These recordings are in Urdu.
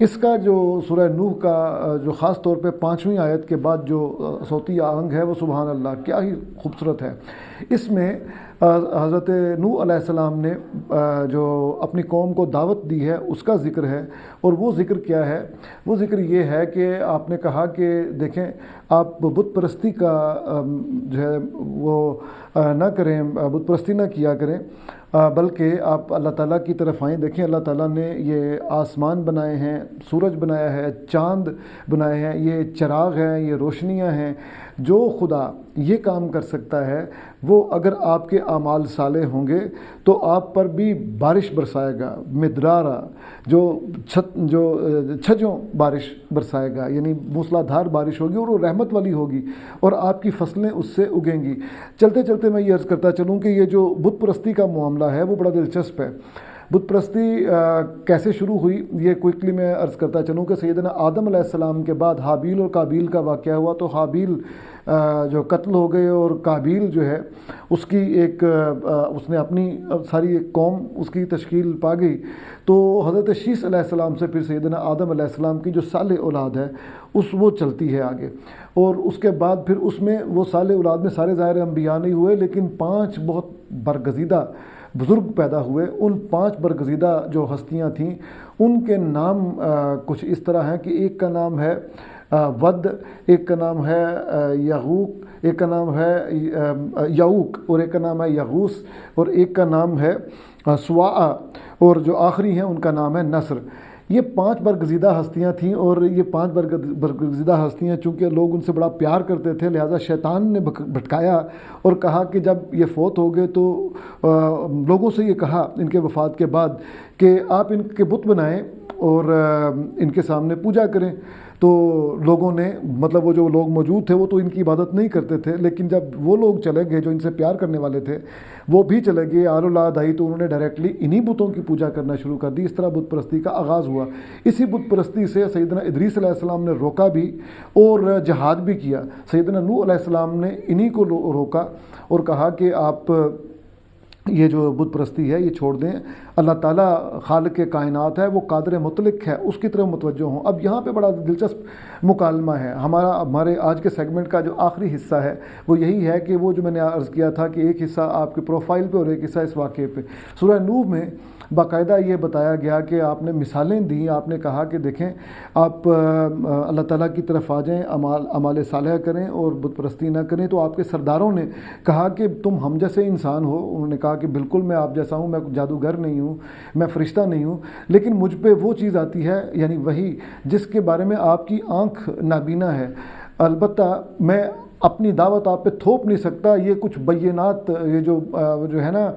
اس کا جو سورہ نوح کا جو خاص طور پہ 5ویں آیت کے بعد جو صوتی آہنگ ہے وہ سبحان اللہ کیا ہی خوبصورت ہے۔ اس میں حضرت نوح علیہ السلام نے جو اپنی قوم کو دعوت دی ہے اس کا ذکر ہے، اور وہ ذکر کیا ہے؟ وہ ذکر یہ ہے کہ آپ نے کہا کہ دیکھیں آپ بت پرستی کا جو ہے وہ نہ کریں، بت پرستی نہ کیا کریں، بلکہ آپ اللہ تعالیٰ کی طرف آئیں۔ دیکھیں اللہ تعالیٰ نے یہ آسمان بنائے ہیں، سورج بنایا ہے، چاند بنائے ہیں، یہ چراغ ہیں، یہ روشنیاں ہیں۔ جو خدا یہ کام کر سکتا ہے وہ اگر آپ کے اعمال صالح ہوں گے تو آپ پر بھی بارش برسائے گا، مدرارا جو چھجوں بارش برسائے گا، یعنی موسلا دھار بارش ہوگی اور وہ رحمت والی ہوگی، اور آپ کی فصلیں اس سے اگیں گی۔ چلتے چلتے میں یہ عرض کرتا چلوں کہ یہ جو بت پرستی کا معاملہ ہے وہ بڑا دلچسپ ہے۔ بت پرستی کیسے شروع ہوئی یہ کوئکلی میں عرض کرتا چلوں کہ سیدنا آدم علیہ السلام کے بعد حابیل اور قابیل کا واقعہ ہوا، تو حابیل جو قتل ہو گئے اور قابیل جو ہے اس کی اس نے اپنی ساری ایک قوم اس کی تشکیل پا گئی۔ تو حضرت شیث علیہ السلام سے پھر سیدنا آدم علیہ السلام کی جو صالح اولاد ہے وہ چلتی ہے آگے، اور اس کے بعد پھر اس میں وہ صالح اولاد میں سارے ظاہر انبیاء نہیں ہوئے، لیکن 5 بہت برگزیدہ بزرگ پیدا ہوئے۔ ان 5 برگزیدہ جو ہستیاں تھیں ان کے نام کچھ اس طرح ہیں کہ ایک کا نام ہے ود، ایک کا نام ہے یغوق، ایک کا نام ہے یعوق، اور ایک کا نام ہے یغوس، اور ایک کا نام ہے سواع، اور جو آخری ہیں ان کا نام ہے نصر۔ یہ 5 برگزیدہ ہستیاں تھیں، اور یہ 5 برگزیدہ ہستیاں چونکہ لوگ ان سے بڑا پیار کرتے تھے، لہٰذا شیطان نے بھٹکایا اور کہا کہ جب یہ فوت ہو گئے تو لوگوں سے یہ کہا ان کے وفات کے بعد کہ آپ ان کے بت بنائیں اور ان کے سامنے پوجا کریں۔ تو لوگوں نے مطلب وہ جو لوگ موجود تھے وہ تو ان کی عبادت نہیں کرتے تھے، لیکن جب وہ لوگ چلے گئے جو ان سے پیار کرنے والے تھے وہ بھی چلے گئے، آل اولاد آئی، تو انہوں نے ڈائریکٹلی انہی بتوں کی پوجا کرنا شروع کر دی۔ اس طرح بت پرستی کا آغاز ہوا۔ اسی بت پرستی سے سیدنا ادریس علیہ السلام نے روکا بھی اور جہاد بھی کیا۔ سیدنا نوح علیہ السلام نے انہی کو روکا اور کہا کہ آپ یہ جو بت پرستی ہے یہ چھوڑ دیں، اللہ تعالیٰ خالق کائنات ہے، وہ قادر مطلق ہے، اس کی طرف متوجہ ہوں۔ اب یہاں پہ بڑا دلچسپ مکالمہ ہے ہمارے آج کے سیگمنٹ کا جو آخری حصہ ہے وہ یہی ہے کہ وہ جو میں نے عرض کیا تھا کہ ایک حصہ آپ کے پروفائل پہ اور ایک حصہ اس واقعے پہ۔ سورہ نوح میں باقاعدہ یہ بتایا گیا کہ آپ نے مثالیں دیں، آپ نے کہا کہ دیکھیں آپ اللہ تعالیٰ کی طرف آ جائیں، اعمال صالحہ کریں اور بت پرستی نہ کریں۔ تو آپ کے سرداروں نے کہا کہ تم ہم جیسے انسان ہو، انہوں نے کہا کہ بالکل میں آپ جیسا ہوں، میں جادوگر نہیں ہوں، میں فرشتہ نہیں ہوں، لیکن مجھ پہ وہ چیز آتی ہے یعنی وہی جس کے بارے میں آپ کی آنکھ نابینا ہے۔ البتہ میں اپنی دعوت آپ پہ تھوپ نہیں سکتا، یہ کچھ بینات یہ جو ہے نا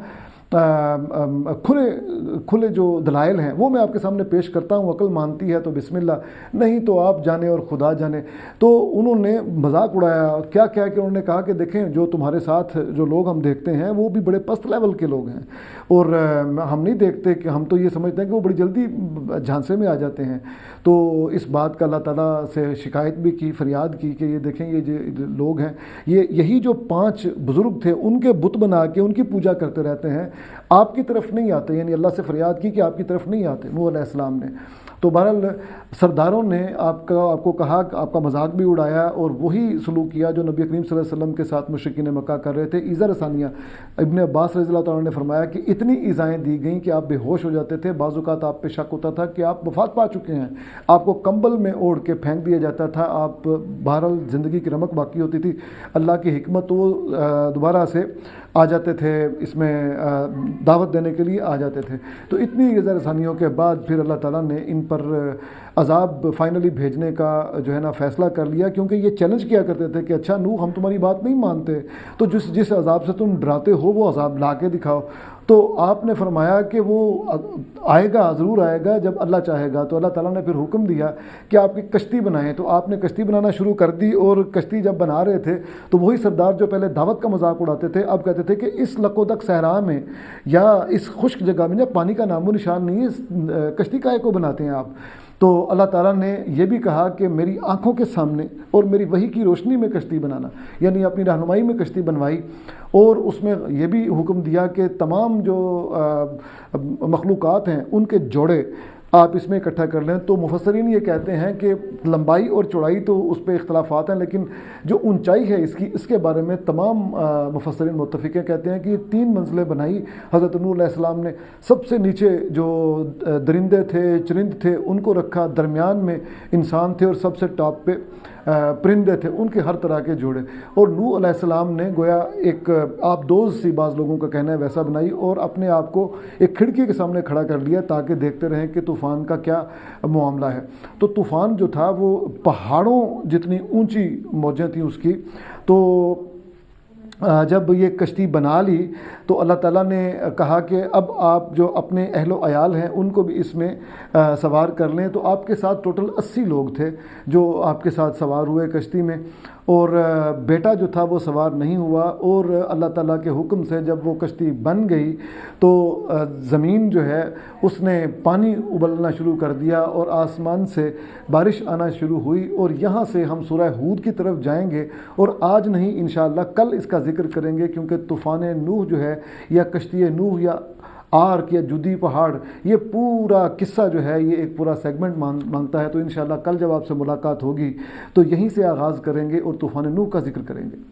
کھلے جو دلائل ہیں وہ میں آپ کے سامنے پیش کرتا ہوں، عقل مانتی ہے تو بسم اللہ، نہیں تو آپ جانے اور خدا جانے۔ تو انہوں نے مذاق اڑایا، کیا کہ انہوں نے کہا کہ دیکھیں جو تمہارے ساتھ جو لوگ ہم دیکھتے ہیں وہ بھی بڑے پست لیول کے لوگ ہیں، اور ہم نہیں دیکھتے کہ ہم تو یہ سمجھتے ہیں کہ وہ بڑی جلدی جھانسے میں آ جاتے ہیں۔ تو اس بات کا اللہ تعالیٰ سے شکایت بھی کی، فریاد کی کہ یہ دیکھیں یہ جو لوگ ہیں یہی جو 5 بزرگ تھے ان کے بت بنا کے ان کی پوجا کرتے رہتے ہیں، آپ کی طرف نہیں آتے، یعنی اللہ سے فریاد کی کہ آپ کی طرف نہیں آتے نوح علیہ السلام نے۔ تو بہرحال سرداروں نے آپ کو کہا، آپ کا مذاق بھی اڑایا اور وہی سلوک کیا جو نبی کریم صلی اللہ علیہ وسلم کے ساتھ مشرکین مکہ کر رہے تھے۔ ایذا رسانیہ ابن عباس رضی اللہ تعالیٰ نے فرمایا کہ اتنی ایذائیں دی گئیں کہ آپ بے ہوش ہو جاتے تھے، بعض اوقات آپ پہ شک ہوتا تھا کہ آپ وفات پا چکے ہیں، آپ کو کمبل میں اوڑھ کے پھینک دیا جاتا تھا، آپ بہرحال زندگی کی رمق باقی ہوتی تھی، اللہ کی حکمت وہ دوبارہ سے آ جاتے تھے، اس میں دعوت دینے کے لیے آ جاتے تھے۔ تو اتنی ایذا رسانیوں کے بعد پھر اللہ تعالیٰ نے ان پر عذاب فائنلی بھیجنے کا جو ہے نا فیصلہ کر لیا، کیونکہ یہ چیلنج کیا کرتے تھے کہ اچھا نوح ہم تمہاری بات نہیں مانتے تو جس عذاب سے تم ڈراتے ہو وہ عذاب لا کے دکھاؤ۔ تو آپ نے فرمایا کہ وہ آئے گا، ضرور آئے گا جب اللہ چاہے گا۔ تو اللہ تعالیٰ نے پھر حکم دیا کہ آپ کی کشتی بنائیں، تو آپ نے کشتی بنانا شروع کر دی، اور کشتی جب بنا رہے تھے تو وہی سردار جو پہلے دعوت کا مذاق اڑاتے تھے اب کہتے تھے کہ اس لقودک صحرا میں یا اس خشک جگہ میں جب پانی کا نام و نشان نہیں ہے، کشتی کائے کو بناتے ہیں آپ؟ تو اللہ تعالیٰ نے یہ بھی کہا کہ میری آنکھوں کے سامنے اور میری وحی کی روشنی میں کشتی بنانا، یعنی اپنی رہنمائی میں کشتی بنوائی، اور اس میں یہ بھی حکم دیا کہ تمام جو مخلوقات ہیں ان کے جوڑے آپ اس میں اکٹھا کر لیں. تو مفسرین یہ کہتے ہیں کہ لمبائی اور چوڑائی تو اس پہ اختلافات ہیں، لیکن جو اونچائی ہے اس کے بارے میں تمام مفسرین متفق ہیں. کہتے ہیں کہ یہ 3 منزلیں بنائی حضرت نوح علیہ السلام نے. سب سے نیچے جو درندے تھے، چرند تھے، ان کو رکھا، درمیان میں انسان تھے، اور سب سے ٹاپ پہ پرندے تھے، ان کے ہر طرح کے جوڑے. اور نوح علیہ السلام نے گویا ایک آپ دوز سی، بعض لوگوں کا کہنا ہے ویسا بنائی، اور اپنے آپ کو ایک کھڑکی کے سامنے کھڑا کر لیا تاکہ دیکھتے رہیں کہ طوفان کا کیا معاملہ ہے. تو طوفان جو تھا وہ پہاڑوں جتنی اونچی موجیں تھیں اس کی. تو جب یہ کشتی بنا لی تو اللہ تعالیٰ نے کہا کہ اب آپ جو اپنے اہل و عیال ہیں ان کو بھی اس میں سوار کر لیں. تو آپ کے ساتھ ٹوٹل 80 لوگ تھے جو آپ کے ساتھ سوار ہوئے کشتی میں، اور بیٹا جو تھا وہ سوار نہیں ہوا. اور اللہ تعالیٰ کے حکم سے جب وہ کشتی بن گئی تو زمین جو ہے اس نے پانی ابلنا شروع کر دیا اور آسمان سے بارش آنا شروع ہوئی. اور یہاں سے ہم سورہ ہود کی طرف جائیں گے، اور آج نہیں انشاءاللہ کل اس کا ذکر کریں گے، کیونکہ طوفان نوح جو ہے یا کشتی نوح یا آرک یا جدی پہاڑ، یہ پورا قصہ جو ہے یہ ایک پورا سیگمنٹ مانگتا ہے. تو انشاءاللہ کل جب آپ سے ملاقات ہوگی تو یہیں سے آغاز کریں گے اور طوفان نوح کا ذکر کریں گے.